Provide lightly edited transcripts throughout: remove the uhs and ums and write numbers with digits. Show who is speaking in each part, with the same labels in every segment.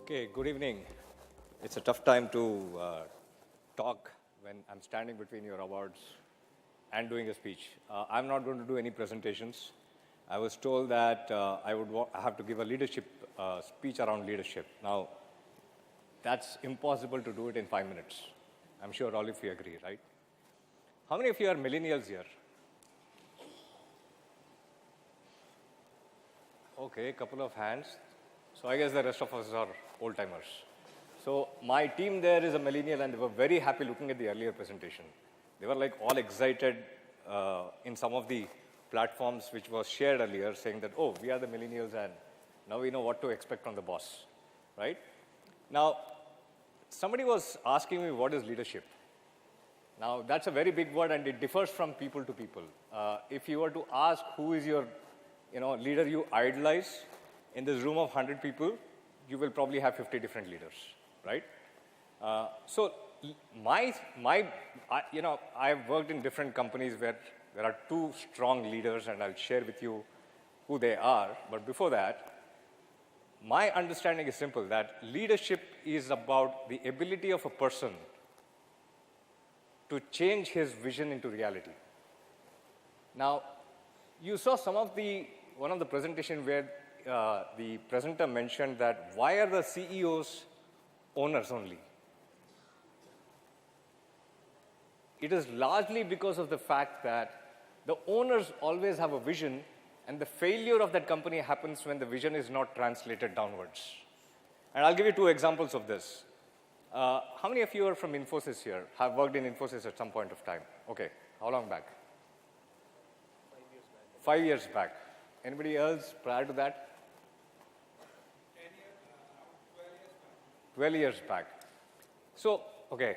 Speaker 1: Okay, good evening. It's a tough time to talk when I'm standing between your awards and doing a speech. I'm not going to do any presentations. I was told that I have to give a leadership speech around leadership. Now, that's impossible to do it in 5 minutes. I'm sure all of you agree, right? How many of you are millennials here? Okay, a couple of hands. So I guess the rest of us are old-timers. So my team there is a millennial, and they were very happy looking at the earlier presentation. They were like all excited in some of the platforms which was shared earlier, saying that, oh, we are the millennials, and now we know what to expect from the boss, right? Now, somebody was asking me, what is leadership? Now, that's a very big word, and it differs from people to people. If you were to ask who is your leader you idolize, in this room of 100 people, you will probably have 50 different leaders, right? So I've worked in different companies where there are two strong leaders, and I'll share with you who they are. But before that, my understanding is simple, that leadership is about the ability of a person to change his vision into reality. Now, you saw one of the presentation where the presenter mentioned that why are the CEOs owners only? It is largely because of the fact that the owners always have a vision, and the failure of that company happens when the vision is not translated downwards. And I'll give you two examples of this. How many of you are from Infosys here, have worked in Infosys at some point of time? Okay, how long back? 5 years back. Anybody else prior to that? 12 years back. So, okay,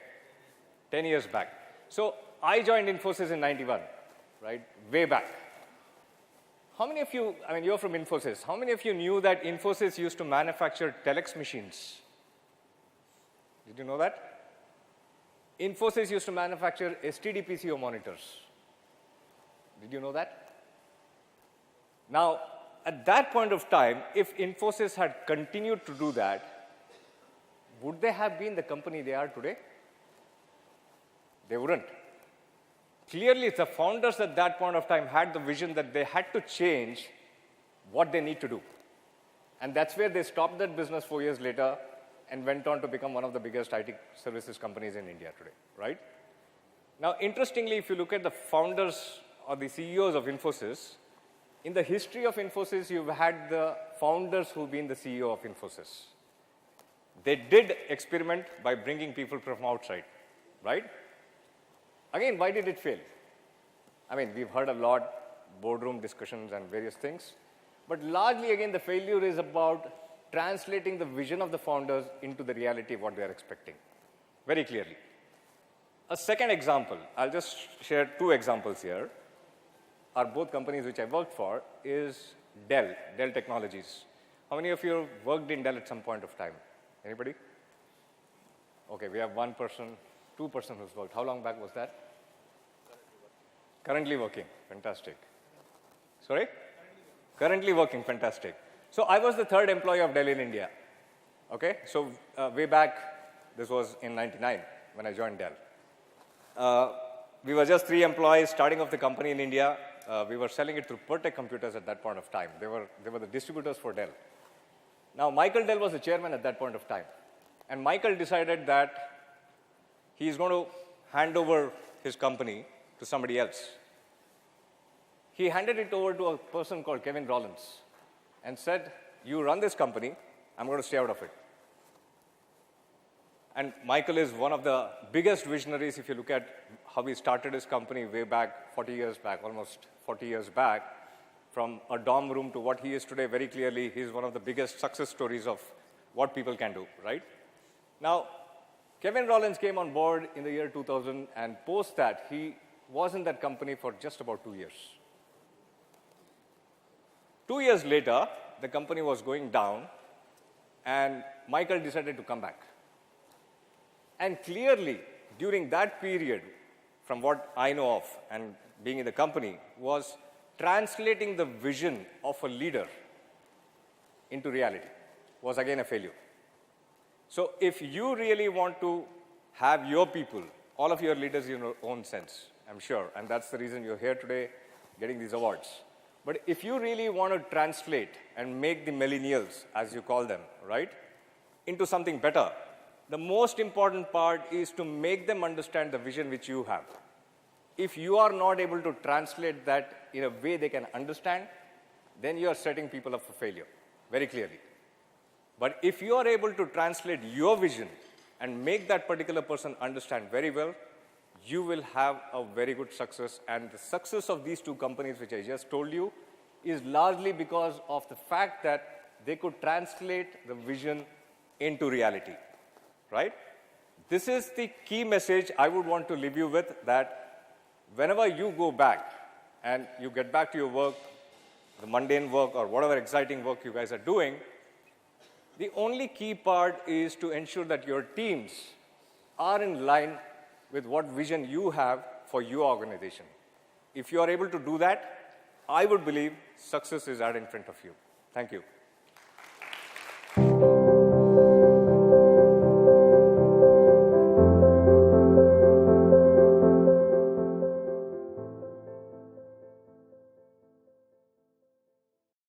Speaker 1: 10 years back. So, I joined Infosys in 91, right, way back. How many of you, you're from Infosys, how many of you knew that Infosys used to manufacture telex machines? Did you know that? Infosys used to manufacture STD PCO monitors. Did you know that? Now, at that point of time, if Infosys had continued to do that, would they have been the company they are today? They wouldn't. Clearly, the founders at that point of time had the vision that they had to change what they need to do. And that's where they stopped that business 4 years later and went on to become one of the biggest IT services companies in India today, right? Now, interestingly, if you look at the founders or the CEOs of Infosys, in the history of Infosys, you've had the founders who've been the CEO of Infosys. They did experiment by bringing people from outside, right? Again, why did it fail? We've heard a lot, boardroom discussions and various things, but largely, again, the failure is about translating the vision of the founders into the reality of what they are expecting, very clearly. A second example, I'll just share two examples here, are both companies which I worked for, is Dell Technologies. How many of you worked in Dell at some point of time? Anybody? Okay, we have one person, two persons who's worked. How long back was that? Currently working. Fantastic. Sorry? Currently working. Fantastic. So I was the third employee of Dell in India. Okay, so way back, this was in 99 when I joined Dell. We were just 3 employees starting off the company in India. We were selling it through Pertec computers at that point of time. They were the distributors for Dell. Now, Michael Dell was the chairman at that point of time. And Michael decided that he's going to hand over his company to somebody else. He handed it over to a person called Kevin Rollins and said, you run this company, I'm going to stay out of it. And Michael is one of the biggest visionaries if you look at how he started his company way back, 40 years back, almost 40 years back. From a dorm room to what he is today, very clearly, he's one of the biggest success stories of what people can do, right? Now, Kevin Rollins came on board in the year 2000, and post that, he was in that company for just about 2 years. 2 years later, the company was going down, and Michael decided to come back. And clearly, during that period, from what I know of and being in the company, was translating the vision of a leader into reality was again a failure. So if you really want to have your people, all of your leaders in your own sense, I'm sure, and that's the reason you're here today getting these awards. But if you really want to translate and make the millennials, as you call them, right, into something better, the most important part is to make them understand the vision which you have. If you are not able to translate that in a way they can understand, then you are setting people up for failure, very clearly. But if you are able to translate your vision and make that particular person understand very well, you will have a very good success. And the success of these two companies, which I just told you, is largely because of the fact that they could translate the vision into reality, right? This is the key message I would want to leave you with, that whenever you go back and you get back to your work, the mundane work or whatever exciting work you guys are doing, the only key part is to ensure that your teams are in line with what vision you have for your organization. If you are able to do that, I would believe success is right in front of you. Thank you.